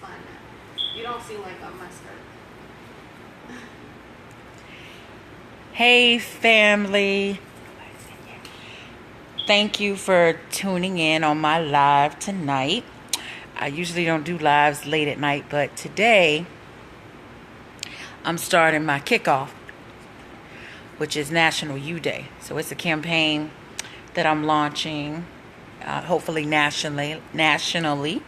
fine now. You don't seem like a messed up. Hey family, thank you for tuning in on my live tonight. I usually don't do lives late at night, but today I'm starting my kickoff, which is National U Day. So it's a campaign that I'm launching, hopefully nationally.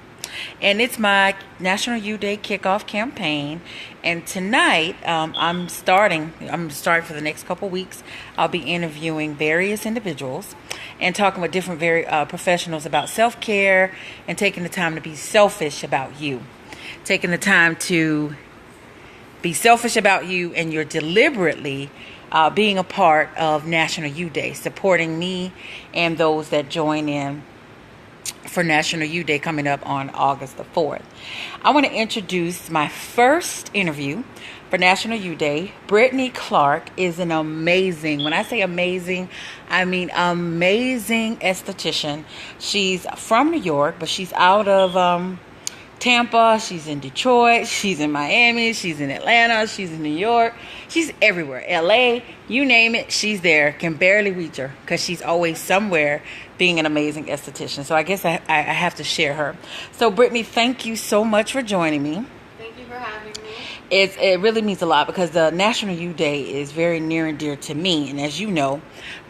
And it's my National U Day kickoff campaign. And tonight, I'm starting for the next couple weeks. I'll be interviewing various individuals and talking with different professionals about self-care and taking the time to be selfish about you. Taking the time to be selfish about you, and you're deliberately being a part of National U Day, supporting me and those that join in for National U Day coming up on August the 4th. I want to introduce my first interview for National U Day. Brittany Clarke is an amazing, when I say amazing, I mean amazing esthetician. She's from New York, but she's out of Tampa, she's in Detroit, she's in Miami, she's in Atlanta, she's in New York, she's everywhere. LA, you name it, she's there. Can barely reach her because she's always somewhere being an amazing esthetician. So I guess I have to share her. So Brittany, thank you so much for joining me. Thank you for having me. It really means a lot because the National U Day is very near and dear to me. And as you know,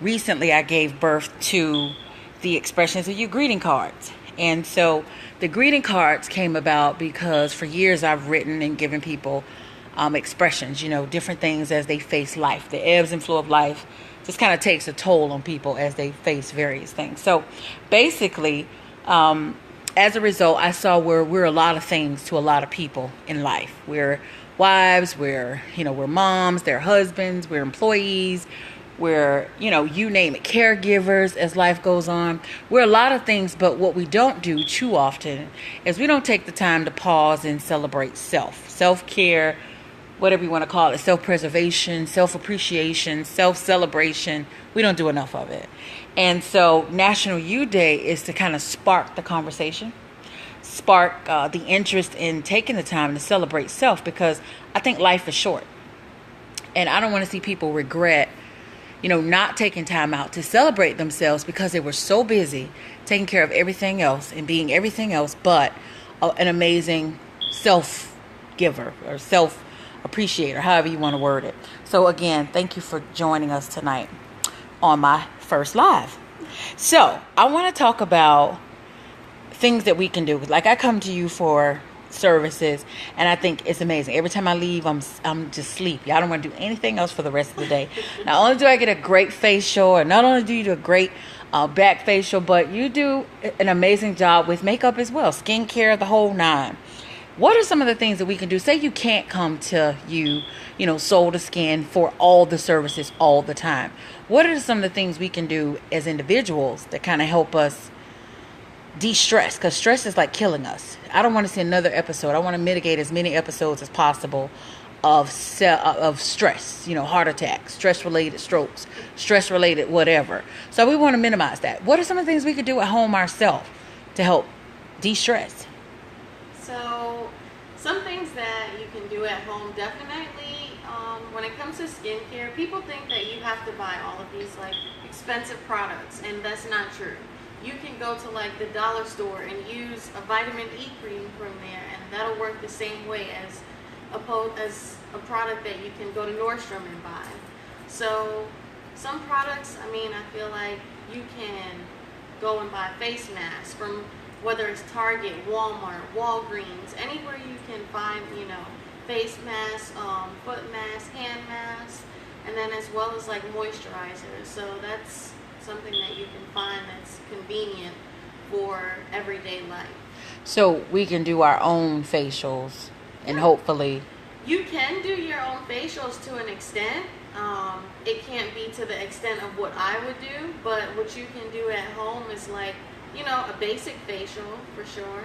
recently I gave birth to the Expressions of You greeting cards. And so the greeting cards came about because for years I've written and given people expressions, different things as they face life. The ebbs and flow of life just kind of takes a toll on people as they face various things. So basically, as a result, I saw we're a lot of things to a lot of people in life. We're wives, we're moms, they're husbands, we're employees, we're, you name it, caregivers as life goes on. We're a lot of things, but what we don't do too often is we don't take the time to pause and celebrate self-care, whatever you want to call it, self-preservation, self-appreciation, self-celebration. We don't do enough of it. And so National U Day is to kind of spark the conversation, spark the interest in taking the time to celebrate self, because I think life is short. And I don't want to see people regret not taking time out to celebrate themselves because they were so busy taking care of everything else and being everything else but an amazing self-giver or self-appreciator, however you want to word it. So again, thank you for joining us tonight on my first live. So I want to talk about things that we can do. Like I come to you for services and I think it's amazing. Every time I leave, I'm just sleepy. I don't want to do anything else for the rest of the day. Not only do I get a great facial, and not only do you do a great back facial, but you do an amazing job with makeup as well, skincare, the whole nine. What are some of the things that we can do? Say you can't come to you, soul to skin for all the services all the time. What are some of the things we can do as individuals that kind of help us de-stress? Because stress is like killing us. I don't want to see another episode. I want to mitigate as many episodes as possible of stress, heart attacks, stress-related strokes, stress-related whatever. So we want to minimize that. What are some of the things we could do at home ourselves to help de-stress? So some things that you can do at home, definitely, when it comes to skincare, people think that you have to buy all of these expensive products, and that's not true. You can go to the dollar store and use a vitamin E cream from there, and that'll work the same way as a product that you can go to Nordstrom and buy. So some products, I feel like you can go and buy face masks from whether it's Target, Walmart, Walgreens, anywhere you can find, face masks, foot masks, hand masks, and then as well as moisturizers. So that's something that you can find that's convenient for everyday life. So we can do our own facials and hopefully... You can do your own facials to an extent. It can't be to the extent of what I would do, but what you can do at home is a basic facial for sure.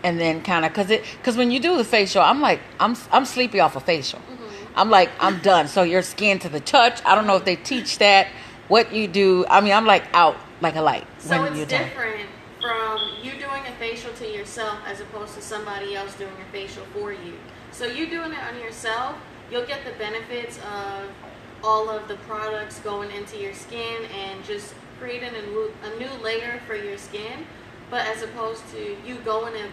And then kind of, because when you do the facial, I'm sleepy off a facial. Mm-hmm. I'm done. So your skin to the touch, I don't know if they teach that, what you do. I'm out like a light. So it's different from you doing a facial to yourself as opposed to somebody else doing a facial for you. So you doing it on yourself, you'll get the benefits of all of the products going into your skin and just creating a new layer for your skin. But as opposed to you going and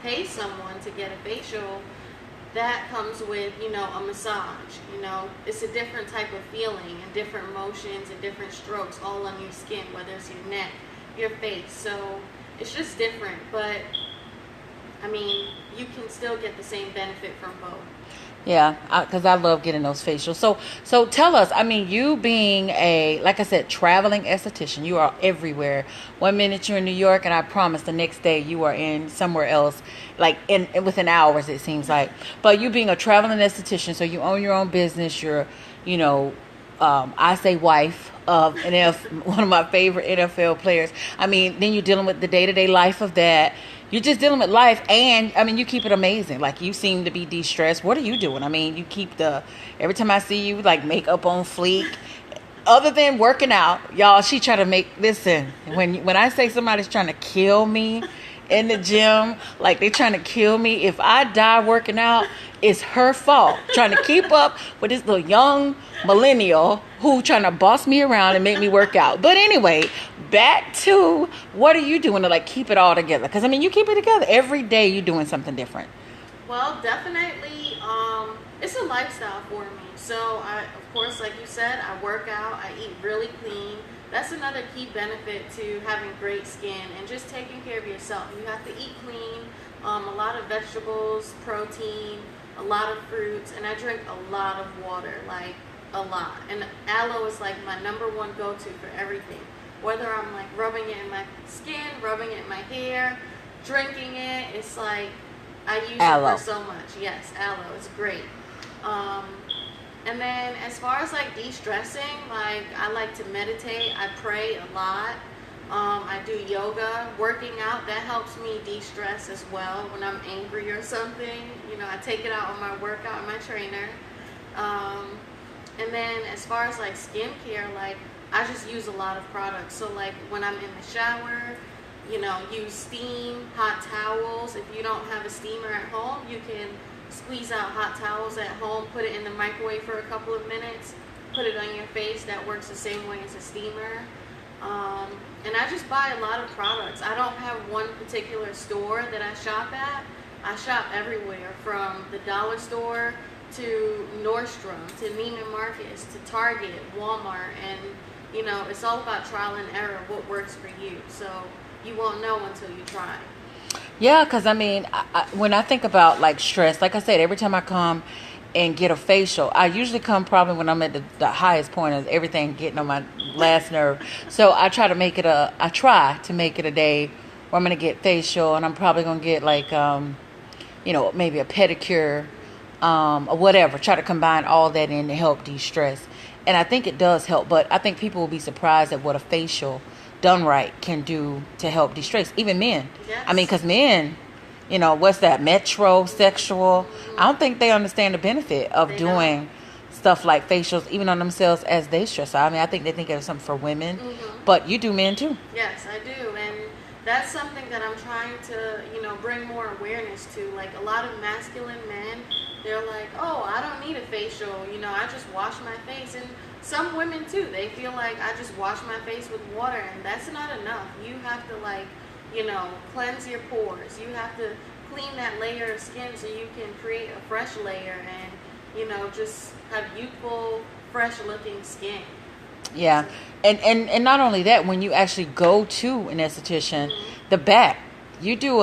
pay someone to get a facial, that comes with, a massage. It's a different type of feeling and different motions and different strokes all on your skin, whether it's your neck, your face. So it's just different, but I mean, you can still get the same benefit from both. Yeah, because I love getting those facials. So tell us, I mean, you being like I said, traveling esthetician, you are everywhere. 1 minute you're in New York, and I promise the next day you are in somewhere else, like within hours, it seems like. But you being a traveling esthetician, so you own your own business, you're, I say wife of one of my favorite NFL players. I mean, then you're dealing with the day-to-day life of that. You're just dealing with life, and I mean, you keep it amazing. Like, you seem to be de-stressed. What are you doing? I mean, you keep every time I see you, like, makeup on fleek. Other than working out, y'all, she try to listen, when I say somebody's trying to kill me in the gym, like they trying to kill me, if I die working out, it's her fault. Trying to keep up with this little young millennial who trying to boss me around and make me work out. But anyway, back to what are you doing to like keep it all together? Because I mean, you keep it together every day. You're doing something different. Well, definitely, it's a lifestyle for me. So of course, like you said, I work out, I eat really clean. That's another key benefit to having great skin and just taking care of yourself. You have to eat clean, a lot of vegetables, protein, a lot of fruits, and I drink a lot of water, like a lot. And aloe is like my number one go-to for everything. Whether I'm like rubbing it in my skin, rubbing it in my hair, drinking it, it's like I use aloe. it for so much. Yes, aloe, it's great. And then as far as like de-stressing, like I like to meditate, I pray a lot. I do yoga, working out, that helps me de-stress as well. When I'm angry or something, I take it out on my workout and my trainer. And then as far as like skincare, like I just use a lot of products. So like when I'm in the shower, use steam, hot towels. If you don't have a steamer at home, you can squeeze out hot towels at home, put it in the microwave for a couple of minutes, put it on your face. That works the same way as a steamer. And I just buy a lot of products. I don't have one particular store that I shop at. I shop everywhere, from the dollar store to Nordstrom to Neiman Marcus to Target, Walmart, and it's all about trial and error, what works for you. So you won't know until you try. Yeah, because I mean, when I think about like stress, like I said, every time I come and get a facial, I usually come probably when I'm at the highest point of everything getting on my last nerve. So I try to make it a day where I'm going to get facial, and I'm probably going to get like, maybe a pedicure or whatever. Try to combine all that in to help de-stress. And I think it does help, but I think people will be surprised at what a facial done right can do to help de-stress. Even men. Yes. I mean, because men, what's that, metrosexual? I don't think they understand the benefit of doing stuff like facials, even on themselves, as they stress out. I mean, I think they think it's something for women, but you do men too. Yes, I do. And that's something that I'm trying to, bring more awareness to. Like a lot of masculine men, they're like, oh, I don't need a facial. I just wash my face. And some women too, they feel like I just wash my face with water, and that's not enough. You have to cleanse your pores. You have to clean that layer of skin so you can create a fresh layer and, just have youthful, fresh looking skin. Yeah. And not only that, when you actually go to an esthetician, the back, you do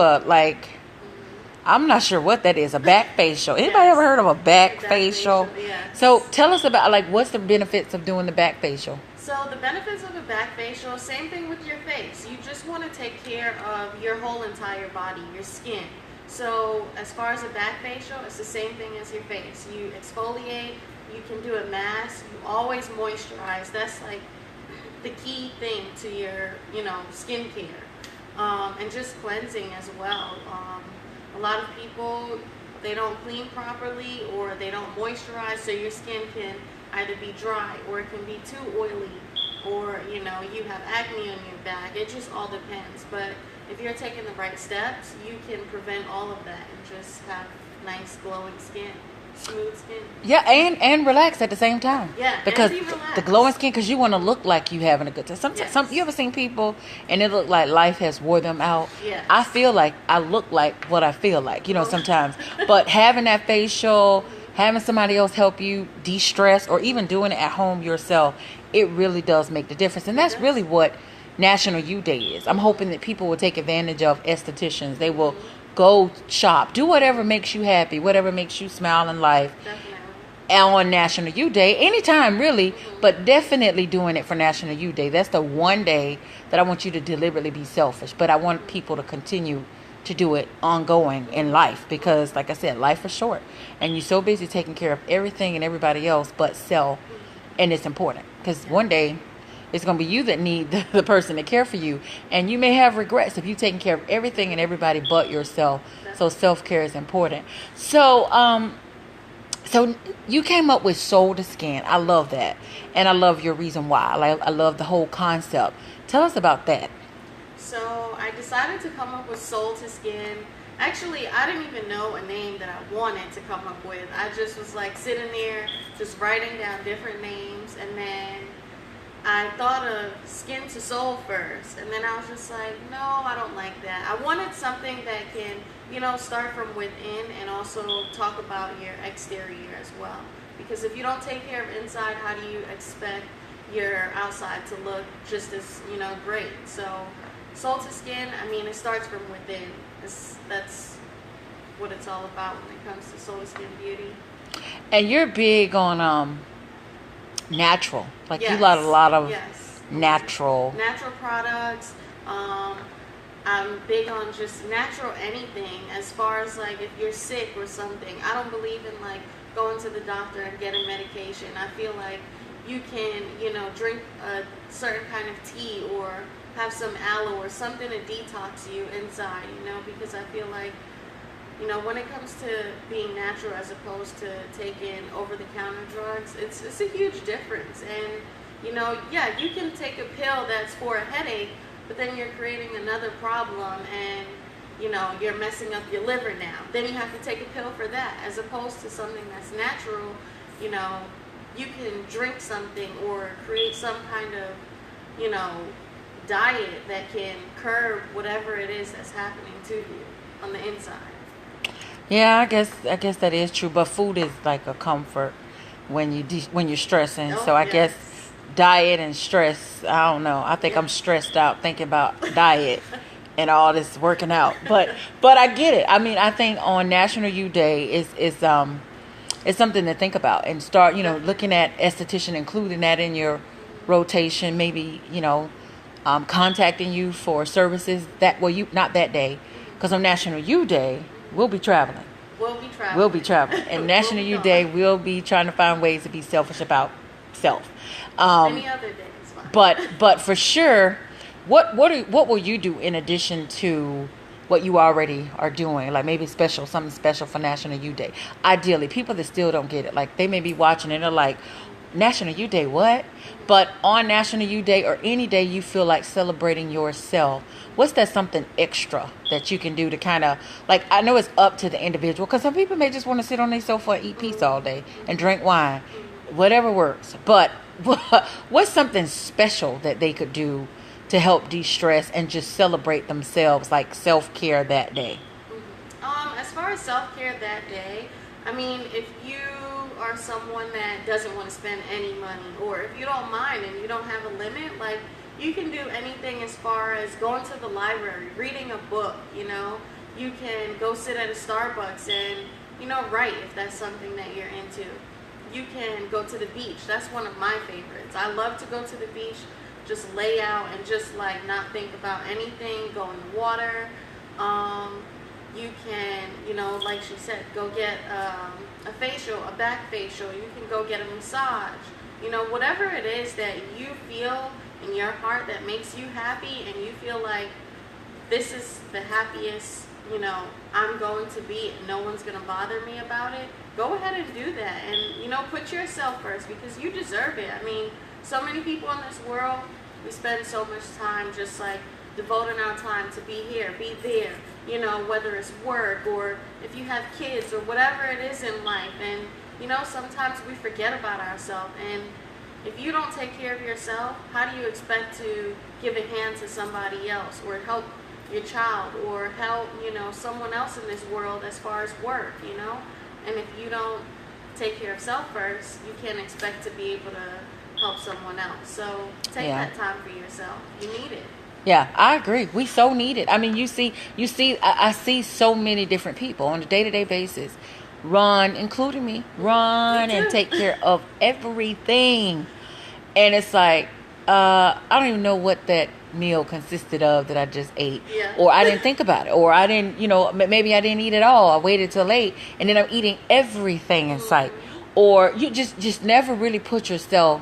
I'm not sure what that is, a back facial. Anybody ever heard of a back facial? Yes. So tell us about what's the benefits of doing the back facial? So the benefits of a back facial, same thing with your face. You just want to take care of your whole entire body, your skin. So as far as a back facial, it's the same thing as your face. You exfoliate, you can do a mask, you always moisturize. That's like the key thing to your, skincare. And just cleansing as well. A lot of people, they don't clean properly or they don't moisturize, so your skin can either be dry or it can be too oily, or you have acne on your back. It just all depends. But if you're taking the right steps, you can prevent all of that and just have nice glowing skin, smooth skin. Yeah, and relax at the same time. Yeah, because and be relaxed. the glowing skin, because you want to look like you having a good time. Some you ever seen people and it look like life has wore them out? Yes. I feel like I look like what I feel like, sometimes. But having that facial, having somebody else help you de-stress, or even doing it at home yourself, it really does make the difference. And that's really what National Youth Day is. I'm hoping that people will take advantage of estheticians. They will go shop, do whatever makes you happy, whatever makes you smile in life. Definitely. On National Youth Day, anytime really, but definitely doing it for National Youth Day. That's the one day that I want you to deliberately be selfish, but I want people to continue to do it ongoing in life, because like I said, life is short and you're so busy taking care of everything and everybody else but self. And it's important, because one day it's going to be you that need the person to care for you, and you may have regrets if you're taking care of everything and everybody but yourself. So self-care is important. So you came up with Soul to Skin. I love that. And I love your reason why. I love the whole concept. Tell us about that. So I decided to come up with Soul to Skin. Actually, I didn't even know a name that I wanted to come up with. I just was like sitting there, just writing down different names. And then I thought of Skin to Soul first. And then I was just like, no, I don't like that. I wanted something that can, start from within and also talk about your exterior as well. Because if you don't take care of inside, how do you expect your outside to look just as, great? So Soul to Skin, it starts from within. That's what it's all about when it comes to soul to skin beauty. And you're big on natural. Like Yes. you got a lot of Yes. natural products. I'm big on just natural anything, as far as like if you're sick or something. I don't believe in like going to the doctor and getting medication. I feel like you can, drink a certain kind of tea or have some aloe or something to detox you inside, because I feel like, when it comes to being natural as opposed to taking over-the-counter drugs, it's a huge difference. And, you can take a pill that's for a headache, but then you're creating another problem and, you're messing up your liver now. Then you have to take a pill for that, as opposed to something that's natural. You can drink something or create some kind of, diet that can curb whatever it is that's happening to you on the inside. Yeah, I guess that is true. But food is like a comfort when you're stressing. So I guess diet and stress. I don't know. I think I'm stressed out thinking about diet and all this working out. But I get it. I think on National Youth Day is something to think about and start. Looking at esthetician, including that in your rotation. Maybe contacting you for services not that day, because on National Youth Day we'll be traveling. And National Youth Day we'll be trying to find ways to be selfish about self. Any other day is fine. But for sure, what will you do in addition to what you already are doing? Like maybe something special for National Youth Day. Ideally, people that still don't get it, like they may be watching and they're like, National Youth Day, what? But on National Youth Day or any day you feel like celebrating yourself, what's that something extra that you can do to kind of, like, I know it's up to the individual, because some people may just want to sit on their sofa and eat pizza all day and drink wine, whatever works. But what's something special that they could do to help de-stress and just celebrate themselves, like self-care that day? As far as self-care that day, if you are someone that doesn't want to spend any money, or if you don't mind and you don't have a limit, like, you can do anything as far as going to the library, reading a book. You can go sit at a Starbucks and write, if that's something that you're into. You can go to the beach. That's one of my favorites. I love to go to the beach, just lay out and just like not think about anything, go in the water. You can, like she said, go get a facial, a back facial. You can go get a massage. Whatever it is that you feel in your heart that makes you happy and you feel like this is the happiest, I'm going to be and no one's going to bother me about it, go ahead and do that. And, put yourself first, because you deserve it. So many people in this world, we spend so much time just like devoting our time to be here, be there, you know, whether it's work or if you have kids or whatever it is in life. And, you know, sometimes we forget about ourselves. And if you don't take care of yourself, how do you expect to give a hand to somebody else or help your child or help, you know, someone else in this world as far as work, you know? And if you don't take care of self first, you can't expect to be able to help someone else. So take that time for yourself. You need it. Yeah, I agree. We so need it. I mean, you see, I see so many different people on a day-to-day basis run, including me, run and take care of everything. And it's like, I don't even know what that meal consisted of that I just ate. Yeah. Or I didn't think about it. Or I didn't, you know, maybe I didn't eat it all. I waited till late. And then I'm eating everything in sight. Or you just never really put yourself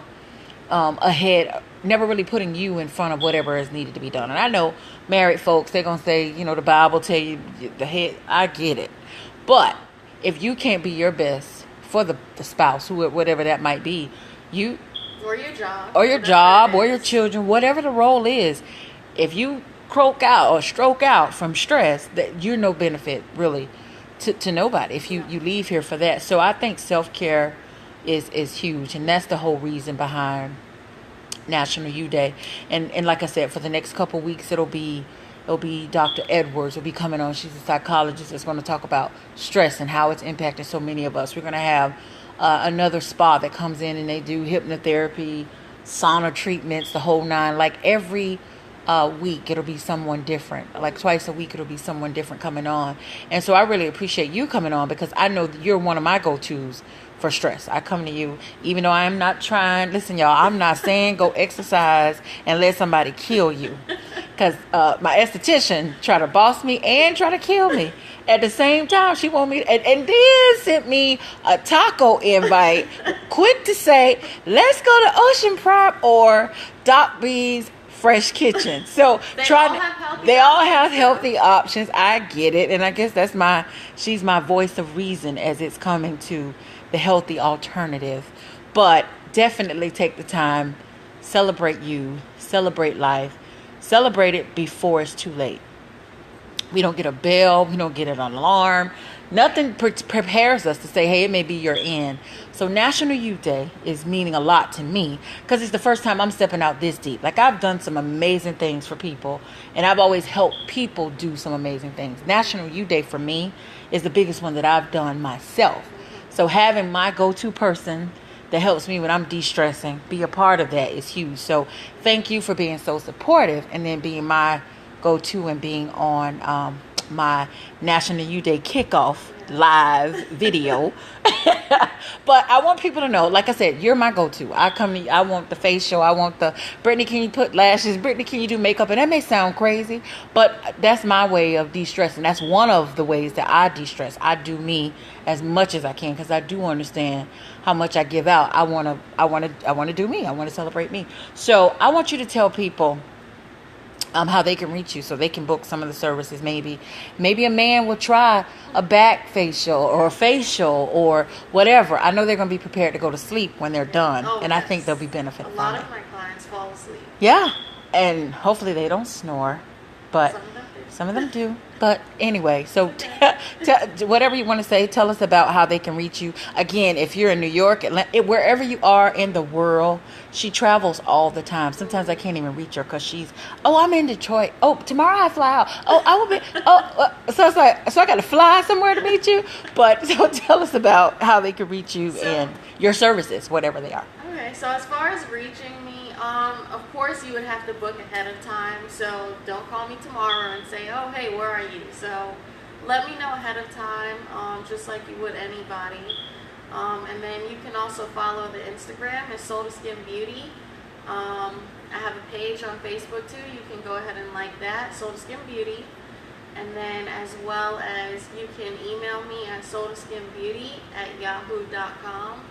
ahead, never really putting you in front of whatever is needed to be done. And I know married folks, they're going to say, you know, the Bible tell you the head. I get it. But if you can't be your best for the spouse, whatever that might be, you... Or your job. Or your job, or your children, whatever the role is. If you croak out or stroke out from stress, that you're no benefit really to nobody if you leave here for that. So I think self-care is huge, and that's the whole reason behind National Youth Day. And like I said, for the next couple weeks, it'll be Dr. Edwards will be coming on. She's a psychologist that's going to talk about stress and how it's impacting so many of us. We're going to have another spa that comes in and they do hypnotherapy, sauna treatments, the whole nine. Like every week, it'll be someone different. Like twice a week, it'll be someone different coming on. And so I really appreciate you coming on because I know that you're one of my go-tos for stress. I come to you, even though I am not trying. Listen, y'all, I'm not saying go exercise and let somebody kill you. Because my esthetician tried to boss me and try to kill me. At the same time, she wanted me, and then sent me a taco invite, quick to say, let's go to Ocean Prop or Doc B's Fresh Kitchen. So they all have healthy options. I get it, and I guess she's my voice of reason as it's coming to the healthy alternative. But definitely take the time, celebrate you, celebrate life, celebrate it before it's too late. We don't get a bell. We don't get an alarm. Nothing prepares us to say, hey, it may be your end. So National Youth Day is meaning a lot to me because it's the first time I'm stepping out this deep. Like I've done some amazing things for people and I've always helped people do some amazing things. National Youth Day for me is the biggest one that I've done myself. So having my go-to person that helps me when I'm de-stressing, be a part of that is huge. So thank you for being so supportive and then being my go-to and being on my National Youth Day kickoff live video. But I want people to know, like I said, you're my go-to. I come to you, I want the facial, I want the Brittany, can you put lashes? Brittany, can you do makeup? And that may sound crazy, but that's my way of de-stressing. That's one of the ways that I de-stress. I do me as much as I can because I do understand how much I give out. I want to do me. I want to celebrate me. So I want you to tell people how they can reach you so they can book some of the services. Maybe a man will try a back facial or a facial or whatever. I know they're going to be prepared to go to sleep when they're done. And I think they'll be benefited from it. A lot of my clients fall asleep. Yeah. And hopefully they don't snore. But some of them do. But anyway, so whatever you want to say, tell us about how they can reach you. Again, if you're in New York, Atlanta, wherever you are in the world, she travels all the time. Sometimes I can't even reach her because I'm in Detroit. Oh, tomorrow I fly out. Oh, I will be. So it's like, so I got to fly somewhere to meet you. But so tell us about how they can reach you and your services, whatever they are. Okay, so as far as reaching me, of course you would have to book ahead of time. So don't call me tomorrow and say, oh, hey, where are you? So let me know ahead of time, just like you would anybody. And then you can also follow the Instagram, it's Soul to Skin Beauty. I have a page on Facebook too. You can go ahead and like that, Soul to Skin Beauty. And then as well as you can email me at soultoskinbeauty@yahoo.com.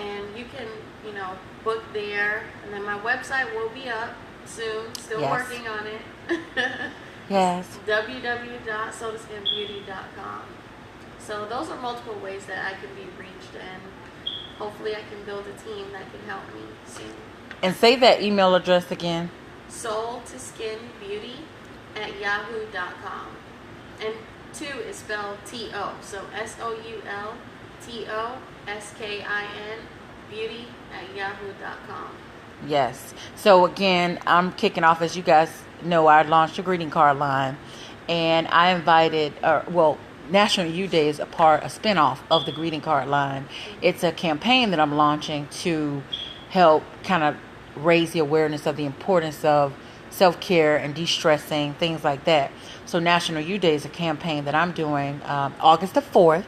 And you can, book there. And then my website will be up soon. Still working on it. Yes. www.soultoskinbeauty.com. So those are multiple ways that I can be reached, and hopefully I can build a team that can help me soon. And say that email address again. soul to skin beauty at yahoo.com. And 2 is spelled T-O. So SOULTOSKIN beauty at yahoo.com. Yes. So again, I'm kicking off, as you guys know, I launched a greeting card line, and I invited, National Youth Day is a spinoff of the greeting card line. It's a campaign that I'm launching to help kind of raise the awareness of the importance of self-care and de-stressing, things like that. So National Youth Day is a campaign that I'm doing. August the 4th,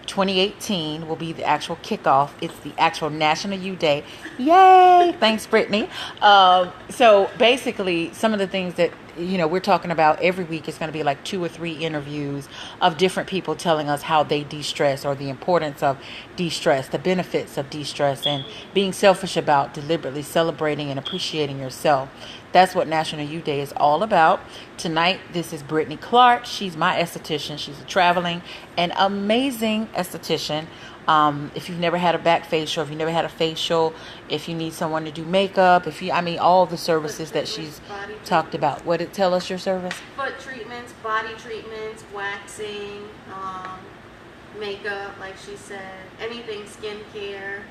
2018 will be the actual kickoff. It's the actual National Youth Day. Yay! Thanks, Brittany. So basically, some of the things that we're talking about every week is going to be like 2 or 3 interviews of different people telling us how they de-stress, or the importance of de-stress, the benefits of de-stress, and being selfish about deliberately celebrating and appreciating yourself. That's what National Youth Day is all about. Tonight, this is Brittany Clarke. She's my esthetician. She's a traveling and amazing esthetician. If you've never had a back facial, if you've never had a facial, if you need someone to do makeup, all the services that she's talked about. What did tell us your service? Foot treatments, body treatments, waxing, makeup, like she said, anything skincare,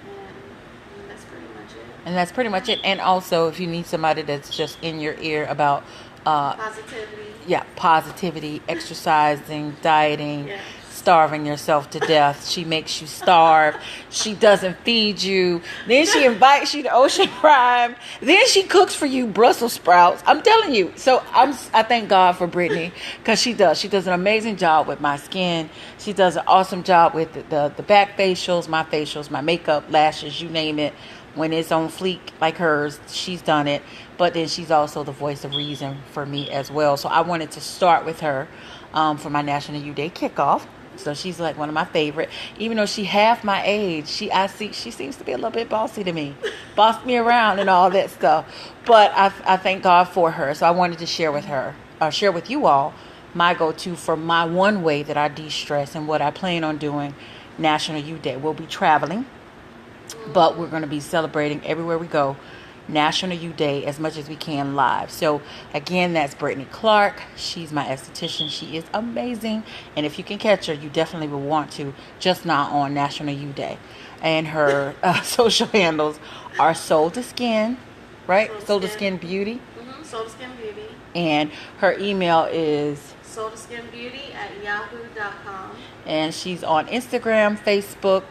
and that's pretty much it. And that's pretty much it. And also, if you need somebody that's just in your ear about positivity. Yeah, positivity, exercising, dieting. Yeah. Starving yourself to death. She makes you starve. She doesn't feed you. Then she invites you to Ocean Prime. Then she cooks for you Brussels sprouts. I'm telling you. So I thank God for Brittany, because she does an amazing job with my skin. She does an awesome job with the back facials, my makeup, lashes, you name it. When it's on fleek like hers, she's done it. But then she's also the voice of reason for me as well. So I wanted to start with her for my National Youth Day kickoff. So she's like one of my favorite. Even though she half my age, she seems to be a little bit bossy to me. Boss me around and all that stuff. But I thank God for her. So I wanted to share with you all my go-to for my one way that I de-stress and what I plan on doing National Youth Day. We'll be traveling, but we're going to be celebrating everywhere we go National Youth Day as much as we can live. So again, that's Brittany Clarke. She's my esthetician. She is amazing, and if you can catch her, you definitely will want to, just not on National Youth Day. And her social handles are Soul to Skin, right? Soul to Skin Beauty. Mm-hmm. Soul to Skin Beauty. And her email is soul to skin beauty at yahoo.com. And she's on Instagram, Facebook,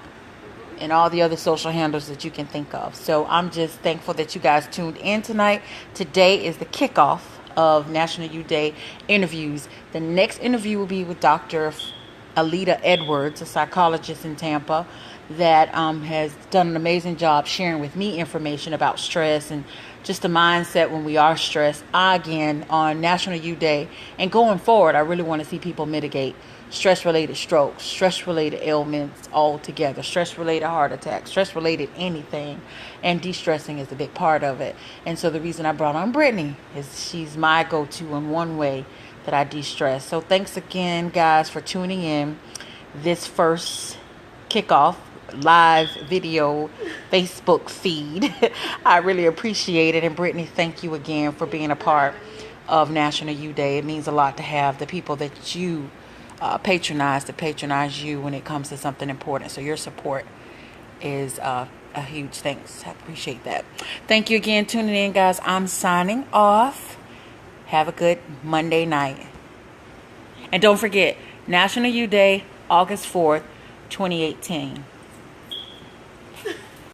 and all the other social handles that you can think of. So I'm just thankful that you guys tuned in tonight. Today is the kickoff of National Youth Day interviews. The next interview will be with Dr. Alita Edwards, a psychologist in Tampa that has done an amazing job sharing with me information about stress and just the mindset when we are stressed. Again, on National Youth Day and going forward, I really want to see people mitigate stress-related strokes, stress-related ailments altogether, stress-related heart attacks, stress-related anything, and de-stressing is a big part of it. And so the reason I brought on Brittany is she's my go-to in one way that I de-stress. So thanks again, guys, for tuning in this first kickoff live video Facebook feed. I really appreciate it. And Brittany, thank you again for being a part of National Youth Day. It means a lot to have the people that you patronize you when it comes to something important. So your support is a huge thanks. I appreciate that. Thank you again tuning in, guys. I'm signing off. Have a good Monday night. And don't forget, National Youth Day, August 4th, 2018.